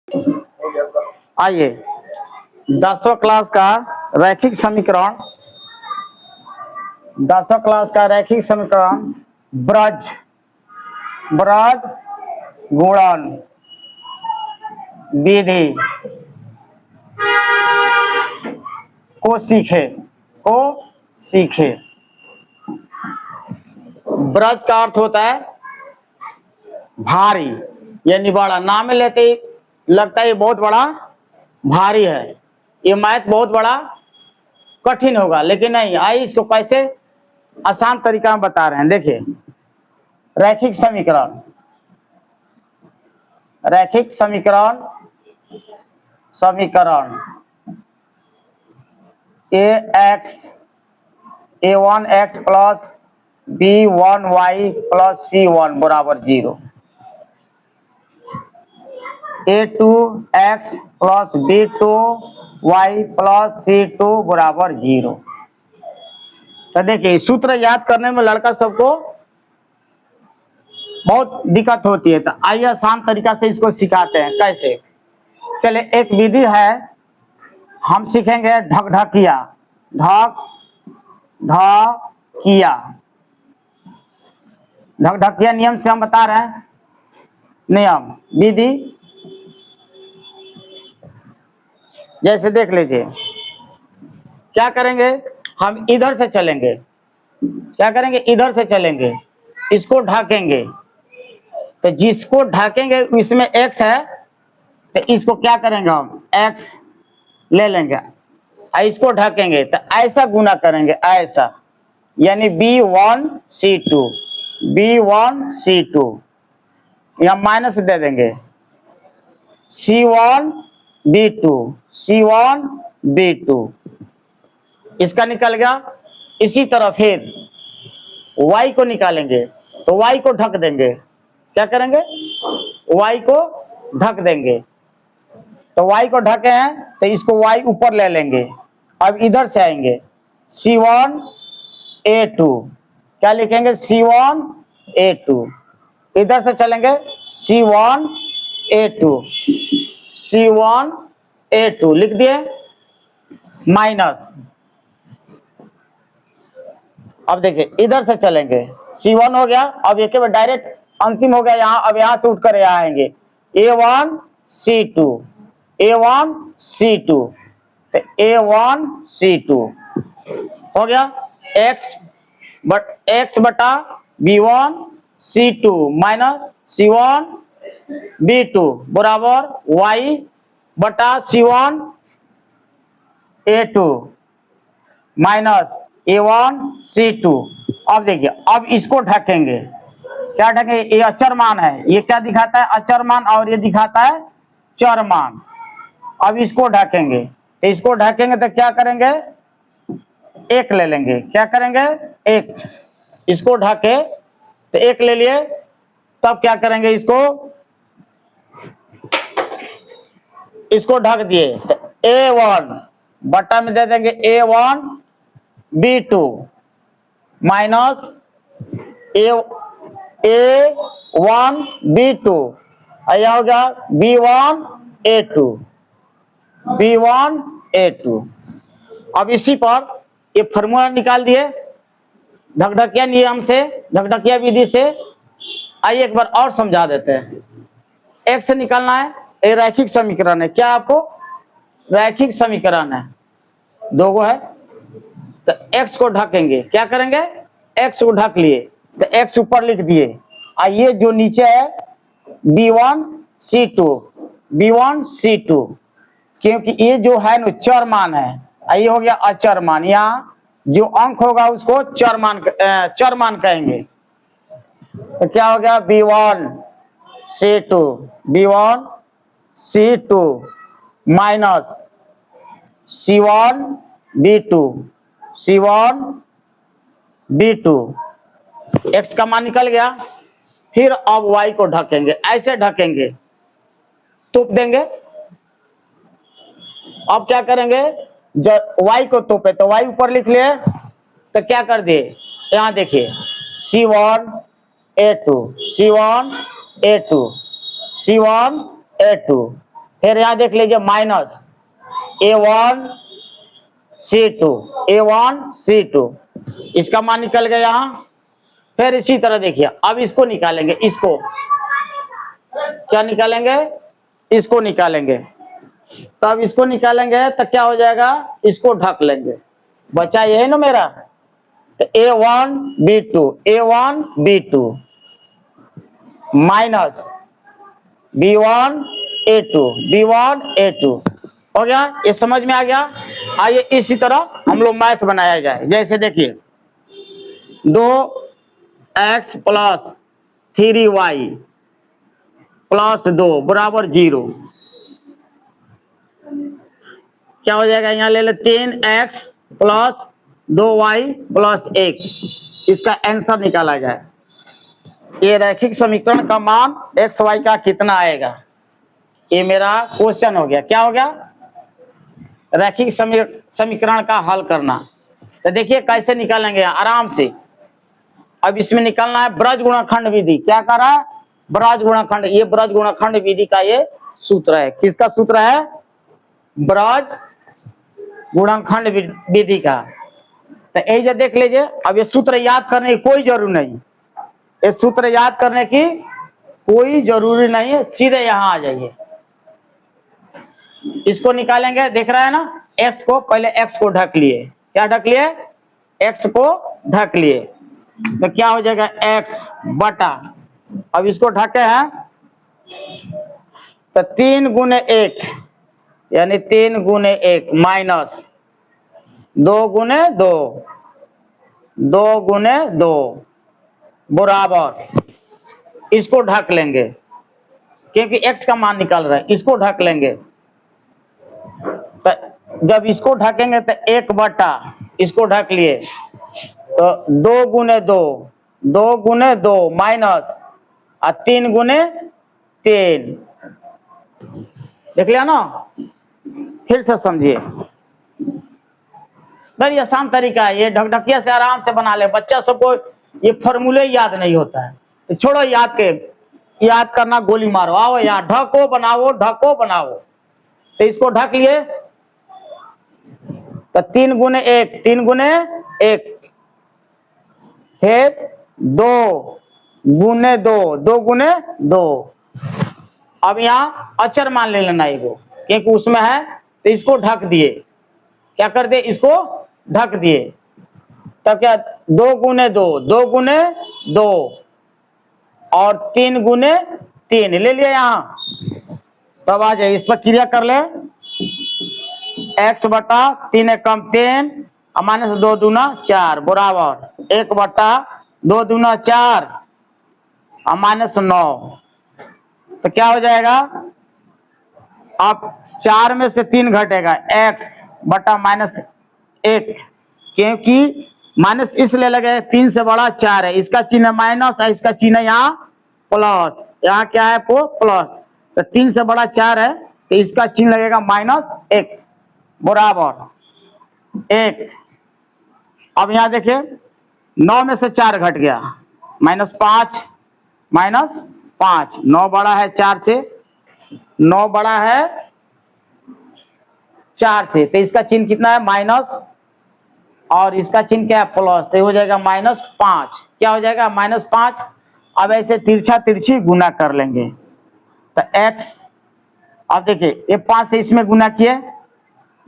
आइए 10वीं क्लास का रैखिक समीकरण, 10वीं क्लास का रैखिक समीकरण ब्रज ब्रज गुणन विधि को सीखे। ब्रज का अर्थ होता है भारी, यानी बड़ा। नाम में लेते ही लगता है ये बहुत बड़ा भारी है, ये मैथ बहुत बड़ा कठिन होगा, लेकिन नहीं। आइए इसको कैसे आसान तरीका में बता रहे हैं। देखिए, रैखिक समीकरण, रैखिक समीकरण समीकरण a1x plus b1y plus c1 बराबर 0, a2x plus b2y plus c2 बराबर 0। तो देखिए, सूत्र याद करने में लड़का सबको बहुत दिक्कत होती है, तो आइए आसान तरीका से इसको सिखाते हैं कैसे। चले, एक विधि है, हम सीखेंगे ढकढकिया। ढकढकिया, ढकढकिया नियम से हम बता रहे हैं। नियम विधि जैसे देख लीजिए, क्या करेंगे, हम इधर से चलेंगे। क्या करेंगे, इधर से चलेंगे, इसको ढकेंगे। तो जिसको ढकेंगे इसमें x है, तो इसको क्या करेंगे, हम x ले लेंगे, इसको ढकेंगे तो ऐसा गुना करेंगे, ऐसा, यानी b1c2 b1c2, यहाँ माइनस दे देंगे, c1b2 c1b2, इसका निकल गया। इसी तरह फिर y को निकालेंगे, तो y को ढक देंगे। क्या करेंगे, y को ढक देंगे। तो y को ढके हैं, तो इसको y ऊपर ले लेंगे। अब इधर से आएंगे, c1a2, क्या लिखेंगे, c1a2। इधर से चलेंगे, c1a2 c1a2 लिख दिए, माइनस। अब देखिए, इधर से चलेंगे, c1 हो गया। अब एक बार डायरेक्ट अंतिम हो गया यहाँ। अब यहाँ से उठकर यहाँ आएंगे, a1c2 a1c2, तो a1c2 हो गया। x बटा b1c2 माइनस c1b2 बराबर y बटा c1a2 माइनस a1c2। अब देखिए, अब इसको ढकेंगे। क्या ढकेंगे, ये अचर मान है, ये क्या दिखाता है, अचर मान, और ये दिखाता है चर मान। अब इसको ढकेंगे, तो इसको ढकेंगे तो क्या करेंगे, एक ले लेंगे। क्या करेंगे, एक, इसको ढके तो एक ले लिए। तब क्या करेंगे, इसको ढक दिए, तो a1 बटा में दे देंगे a1b2 माइनस a1b2, यह हो गया b1a2। अब इसी पर ये फॉर्मूला निकाल दिए ढकढकिया नियम से, ढकढकिया विधि से। आइए एक बार और समझा देते हैं। x से निकालना है, ये रैखिक समीकरण है। क्या आपको रैखिक समीकरण है, दो गो है, तो x को ढकेंगे। क्या करेंगे, x को ढक लिए, तो x ऊपर लिख दिए। ये जो नीचे है b1c2, क्योंकि ये जो है ना चर मान है, ये हो गया अचर मान। यहाँ जो अंक होगा उसको चर मान कहेंगे। तो क्या हो गया, b1c2 माइनस c1b2 x का मान निकल गया। फिर अब y को ढकेंगे, ऐसे ढकेंगे, तोप देंगे। अब क्या करेंगे, जब y को तोपे तो y ऊपर लिख लिए, तो क्या कर दिए, यहाँ देखिए c1a2 c1a2 c1a2, फिर यहाँ देख लीजिए minus A1 C2, A1 C2, इसका मान निकल गया यहाँ। फिर इसी तरह देखिए, अब इसको निकालेंगे, इसको क्या निकालेंगे, इसको निकालेंगे। तब इसको निकालेंगे तो क्या हो जाएगा, इसको ढक लेंगे, बचा ये है ना मेरा। तो A1 B2, A1 B2 minus B1 A2, B1 A2 हो गया। ये समझ में आ गया। आइए इसी तरह हम लोग मैथ बनाया जाए। जैसे देखिए 2x प्लस 3y प्लस 2 बराबर 0, क्या हो जाएगा, यहाँ ले ले 3x प्लस 2y प्लस 1, इसका आंसर निकाला जाए। ये रैखिक समीकरण का मान एक्स वाई का कितना आएगा, ये मेरा क्वेश्चन हो गया। क्या हो गया, रैखिक समीकरण का हल करना। तो देखिए कैसे निकालेंगे आराम से। अब इसमें निकालना है ब्रज गुणनखंड विधि। क्या कर रहा है, ब्रज गुणनखंड, ये ब्रज गुणनखंड विधि का ये सूत्र है। किसका सूत्र है, ब्रज गुणनखंड विधि का। तो ये जो देख लीजिए, अब ये सूत्र याद करने की कोई जरूरी नहीं, ये सूत्र याद करने की कोई जरूरी नहीं है, सीधे यहां आ जाइए। इसको निकालेंगे, देख रहा है ना, x को पहले x को ढक लिए, क्या ढक लिए, x को ढक लिए, तो क्या हो जाएगा x बटा, अब इसको ढके हैं तो 3 गुने 1 यानी 3 गुने 1 माइनस 2 गुने 2, 2 गुने 2 बराबर, इसको ढक लेंगे क्योंकि x का मान निकाल रहा है, इसको ढक लेंगे। तो जब इसको ढकेंगे तो 1 बटा, इसको ढक लिए तो 2 गुने 2, 2 गुने 2 माइनस 3 गुने 3, देख लिया ना। फिर से समझिए, बड़ी आसान तरीका है ये, ढकढकिया से आराम से बना ले। बच्चा सबको ये फॉर्मूले याद नहीं होता है, तो छोड़ो याद करना, गोली मारो, आओ यहाँ ढको बनाओ, ढको बनाओ। तो इसको ढक लिए तो 3 गुने 1, 3 गुने 1, फिर 2 गुने 2, 2 गुने 2। अब यहाँ अचर मान ले लेना एगो, क्योंकि उसमें है, तो इसको ढक दिए, क्या कर दे, इसको ढक दिए। तब क्या, 2 गुने 2, 2 गुने 2 और 3 गुने 3 ले लिया यहाँ। तब आ जाए, इस पर क्रिया कर ले, x बटा 3 कम 3 माइनस 2 दूना 4 बराबर 1 बटा 2 दूना 4 माइनस 9। तो क्या हो जाएगा, अब 4 में से 3 घटेगा, x बटा माइनस 1, क्योंकि माइनस इसलिए लगे 3 से बड़ा 4 है, इसका चिन्ह माइनस है, इसका चिन्ह यहाँ प्लस, यहाँ क्या है प्लस, तो 3 से बड़ा 4 है तो इसका चिन्ह लगेगा माइनस 1 बराबर 1। अब यहाँ देखिए 9 में से 4 घट गया, माइनस 5, माइनस 5, 9 बड़ा है 4 से, 9 बड़ा है 4 से, तो इसका चिन्ह कितना है माइनस, और इसका चिन्ह क्या है प्लस, तो हो जाएगा माइनस 5। क्या हो जाएगा माइनस 5। अब ऐसे तिरछा तिरछी गुना कर लेंगे तो x, अब देखिए ये 5 से इसमें गुना किए,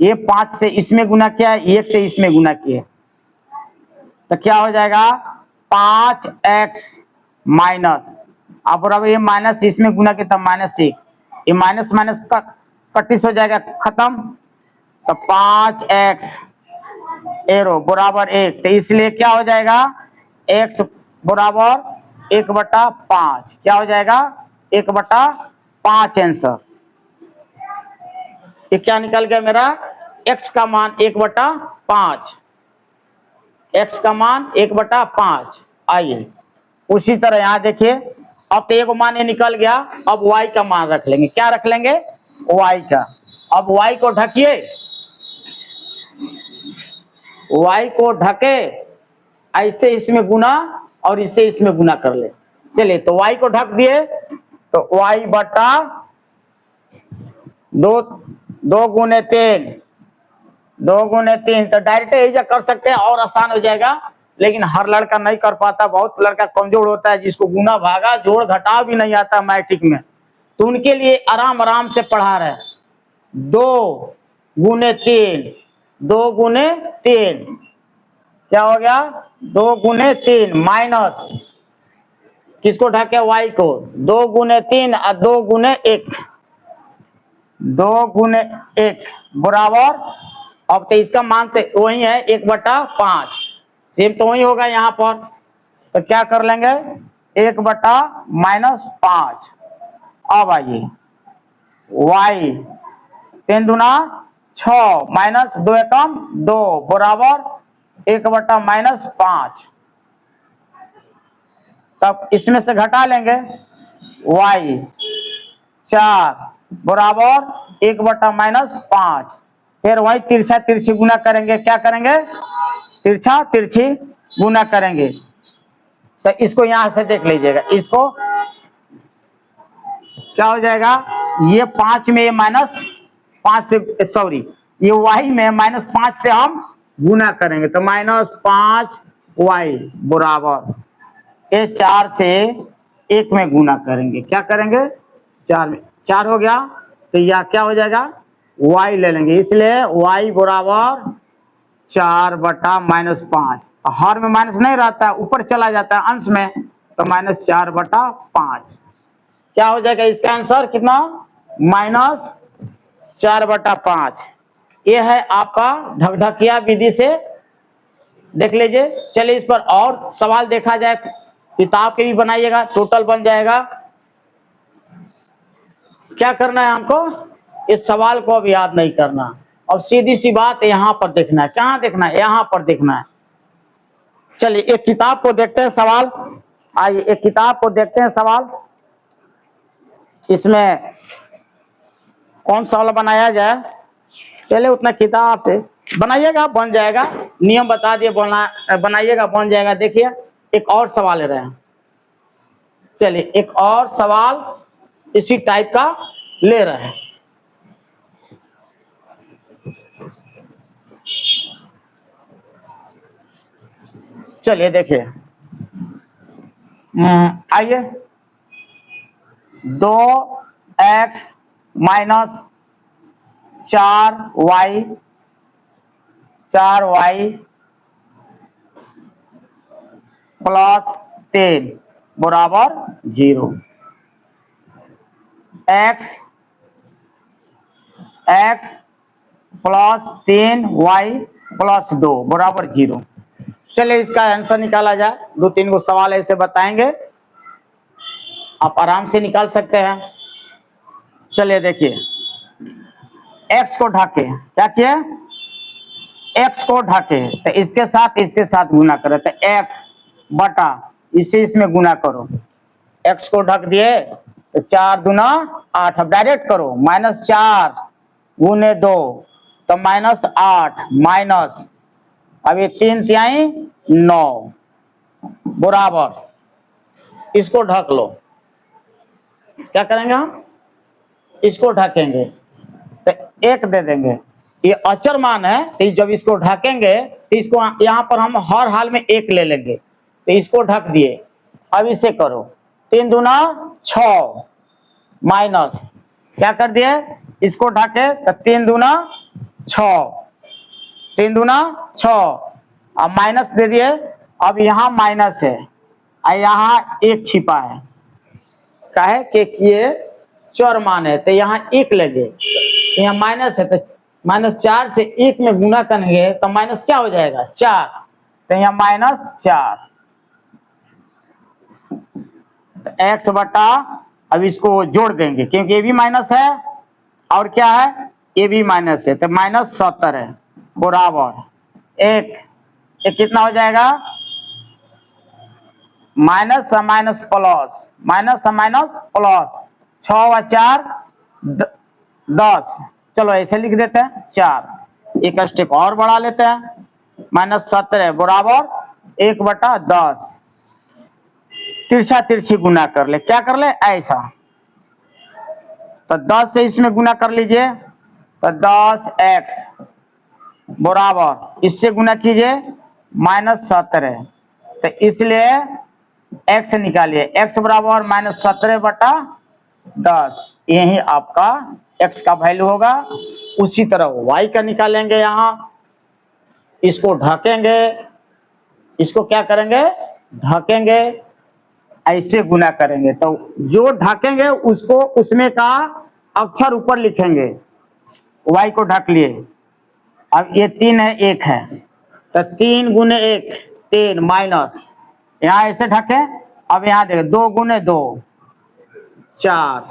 ये 5 से इसमें गुना किया, 1 से इसमें गुना किए, तो क्या हो जाएगा 5x माइनस, अब ये माइनस इसमें गुना किया तब माइनस 1, ये माइनस माइनस कटिस हो जाएगा खत्म, तो 5x एरो बराबर 1, तो इसलिए क्या हो जाएगा x बराबर 1 बटा 5, क्या हो जाएगा 1 बटा 5 आंसर। ये क्या निकल गया मेरा, x का मान 1 बटा 5, x का मान 1 बटा 5। आइए उसी तरह यहाँ देखिए, अब तो एक मान ये निकल गया, अब y का मान रख लेंगे, क्या रख लेंगे y का। अब y को ढकिए, y को ढके, ऐसे इसमें गुना और इसे इसमें गुना कर ले। चलिए तो y को ढक दिए तो y बटा दो, 2 गुने 3, 2 गुने 3, तो डायरेक्ट यही कर सकते हैं और आसान हो जाएगा, लेकिन हर लड़का नहीं कर पाता, बहुत लड़का कमजोर होता है जिसको गुना भागा जोड़ घटाव भी नहीं आता मैट्रिक में, तो उनके लिए आराम आराम से पढ़ा रहे। 2 गुने 3, 2 गुने 3 क्या हो गया, 2 गुने 3 माइनस किसको ढके, y को, 2 गुने 3 और 2 गुने 1, 2 गुने 1 बराबर, अब तो इसका मान तो वही है 1/5, सेम तो वही होगा यहाँ पर, तो क्या कर लेंगे 1/-5। अब आइए y 3×6 माइनस 2 एकम 2 बराबर 1/-5, तब इसमें से घटा लेंगे y 4 बराबर 1/-5, फिर वही तिरछा तिरछी गुना करेंगे, क्या करेंगे तिरछा तिरछी गुना करेंगे, तो इसको यहां से देख लीजिएगा, इसको क्या हो जाएगा, ये 5 में -5 से, सॉरी ये y में -5 से हम गुना करेंगे, तो -5y बराबर ये 4 से 1 में गुना करेंगे, क्या करेंगे 4 में, 4 हो गया, तो यह क्या हो जाएगा y ले लेंगे, इसलिए y बराबर 4/-5, हर में माइनस नहीं रहता, ऊपर चला जाता है अंश में, तो -4/5 क्या हो जाएगा इसका आंसर कितना, -4/5। ये है आपका ढकढकिया विधि से देख लीजिए। चलिए इस पर और सवाल देखा जाए, किताब के भी बनाइएगा, टोटल बन जाएगा। क्या करना है हमको, इस सवाल को अब याद नहीं करना, अब सीधी सी बात यहां पर देखना है, कहां देखना है, यहां पर देखना है। चलिए एक किताब को देखते हैं सवाल, आइए एक किताब को देखते हैं सवाल, इसमें कौन सा वाला बनाया जाए, पहले उतना किताब से बनाइएगा, बन जाएगा, नियम बता दिए, बनाइएगा बन जाएगा। देखिए एक और सवाल ले रहे हैं, चलिए एक और सवाल इसी टाइप का ले रहे हैं। चलिए देखिए, आइए 2x माइनस 4y प्लस 3 बराबर 0, x प्लस 3y प्लस 2 बराबर 0। चलिए इसका आंसर निकाला जाए, 2-3 को सवाल ऐसे बताएंगे, आप आराम से निकाल सकते हैं। चलिए देखिए, x को ढके, क्या किए, x को ढके, तो इसके साथ गुना करो, तो x बटा इसे इसमें गुना करो, x को ढक दिए तो 4 दूना 8, अब डायरेक्ट करो, -4 गुने 2 तो -8 माइनस, अब ये 3 तिहाई 9 बराबर, इसको ढक लो, क्या करेंगे हम, इसको ढकेंगे तो 1 दे देंगे, ये अचर मान है, तो जब इसको ढकेंगे तो इसको यहाँ पर हम हर हाल में 1 ले लेंगे, तो इसको ढक दिए, अब इसे करो 3 दूना 6 माइनस, क्या कर दिए, इसको ढके तो 3 दूना 6, 3 दूना 6, अब माइनस दे दिए, अब यहाँ माइनस है और यहाँ 1 छिपा है, काहे कि ये चर मान है, तो यहाँ 1 लगे, यहाँ माइनस है, तो -4 से 1 में गुना करेंगे तो माइनस क्या हो जाएगा 4, तो यहाँ -4, तो x बटा, अब इसको जोड़ देंगे क्योंकि ये भी माइनस है और क्या है, ये भी माइनस है, तो -70 है बराबर 1, कितना हो जाएगा, minus minus plus, minus plus, 6 और 4 10, चलो ऐसे लिख देते हैं 4, एक स्टेप और बढ़ा लेते हैं, -17 बराबर 1/10, तिरछा तिरछी गुना कर ले, क्या कर ले ऐसा, तो 10 से इसमें गुना कर लीजिए, तो 10x बराबर इससे गुना कीजिए -17। तो इसलिए x निकालिए, x बराबर -17/10, यही आपका x का वैल्यू होगा। उसी तरह y का निकालेंगे, यहाँ इसको ढकेंगे, इसको क्या करेंगे, ढकेंगे, ऐसे गुना करेंगे, तो जो ढकेंगे उसको उसमें का अक्षर ऊपर लिखेंगे। y को ढक लिए, अब ये 3 है 1 है, तो 3 गुने 1 3 माइनस, यहाँ ऐसे ढके। अब यहाँ देखो 2 गुने 2 4।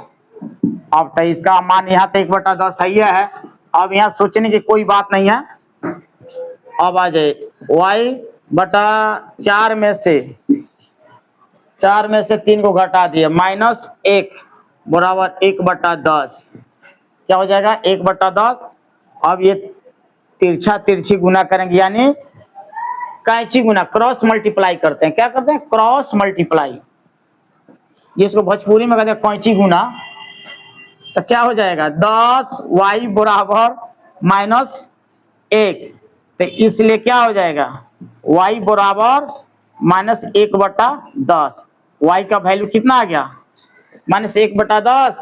अब तो इसका मान यहाँ तो 1/10 है। अब यहाँ सोचने की कोई बात नहीं है। अब आ जाए y/4 में से 3 को घटा दिए, -1 बराबर 1/10, क्या हो जाएगा 1/10। अब ये तिरछा तिरछी गुना करेंगे, यानी कैंची गुना, क्रॉस मल्टीप्लाई करते हैं। क्या करते हैं, क्रॉस मल्टीप्लाई, जिसको भोजपुरी में कहते हैं कैंची गुना। तो क्या हो जाएगा 10y बराबर -1, तो इसलिए क्या हो जाएगा y बराबर -1/10। y का वैल्यू कितना आ गया, -1/10,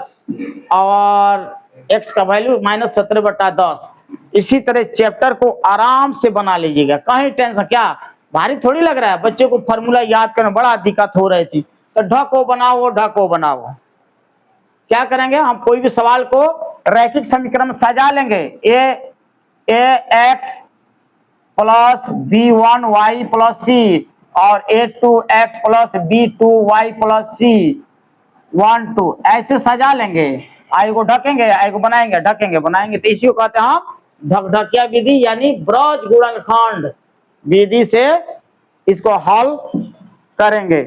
और x का वैल्यू -17/10। इसी तरह चैप्टर को आराम से बना लीजिएगा, कहीं टेंशन, क्या भारी थोड़ी लग रहा है। बच्चे को फॉर्मूला याद करने बड़ा दिक्कत हो रही थी, तो ढको बनाओ ढको बनाओ। क्या करेंगे, हम कोई भी सवाल को रैखिक समीकरण में सजा लेंगे। ax + b1y + c और a2x + b2y + c 1 2 ऐसे सजा लेंगे। आई को ढकेंगे, आई को बनाएंगे, ढकेंगे बनाएंगे, तो इसी को कहते हैं हम ढकढकिया विधि, यानी ब्रज गुणनखंड विधि से इसको हल करेंगे।